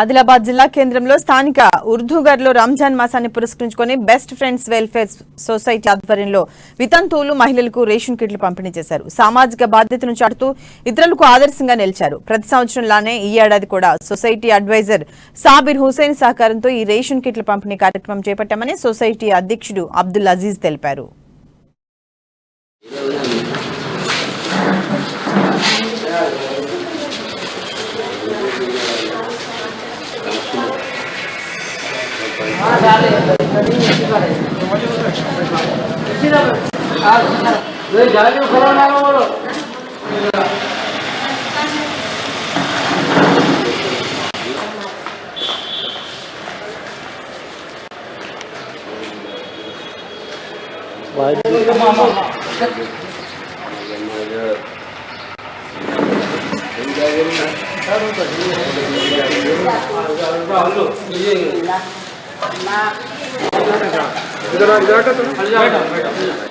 ఆదిలాబాద్ జిల్లా కేంద్రంలో స్థానిక ఉర్దూగర్లో రంజాన్ మాసాన్ని పురస్కరించుకొని బెస్ట్ ఫ్రెండ్స్ వెల్ఫేర్ సొసైటీ ఆధ్వర్యంలో వితంతువులు మహిళలకు రేషన్ కిట్లు పంపిణీ చేశారు. సామాజిక బాధ్యతను చాటుతూ ఇతరులకు ఆదర్శంగా నిలిచారు. ప్రతి సంవత్సరంలానే ఈ ఏడాది కూడా సొసైటీ అడ్వైజర్ సాబిర్ హుసేన్ సహకారంతో ఈ రేషన్ కిట్ల పంపిణీ కార్యక్రమం చేపట్టామని సొసైటీ అధ్యక్షుడు అబ్దుల్ అజీజ్ తెలిపారు.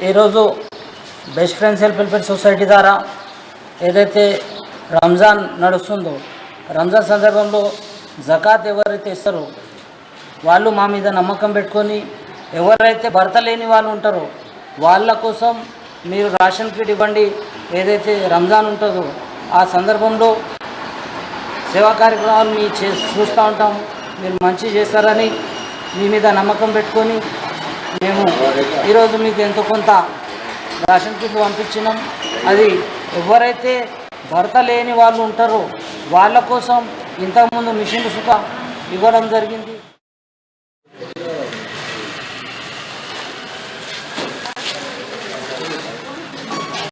ఈరోజు బెస్ట్ ఫ్రెండ్స్ వెల్ఫేర్ సొసైటీ ద్వారా ఏదైతే రంజాన్ నడుస్తుందో రంజాన్ సందర్భంలో జకాత్ ఎవరైతే ఇస్తారో వాళ్ళు మా మీద నమ్మకం పెట్టుకొని ఎవరైతే భర్త లేని వాళ్ళు ఉంటారో వాళ్ళ కోసం మీరు రేషన్ కిట్ ఇవ్వండి. ఏదైతే రంజాన్ ఉంటుందో ఆ సందర్భంలో సేవా కార్యక్రమాలు మీ చూస్తూ ఉంటాం. మీరు మంచి చేస్తారని మీ మీద నమ్మకం పెట్టుకొని మేము ఈరోజు మీకు ఎంతో కొంత రేషన్ కిట్లు పంపించినాం. అది ఎవరైతే భర్త లేని వాళ్ళు ఉంటారో వాళ్ళ కోసం ఇంతకుముందు మిషన్ సుఖ ఇవ్వడం జరిగింది.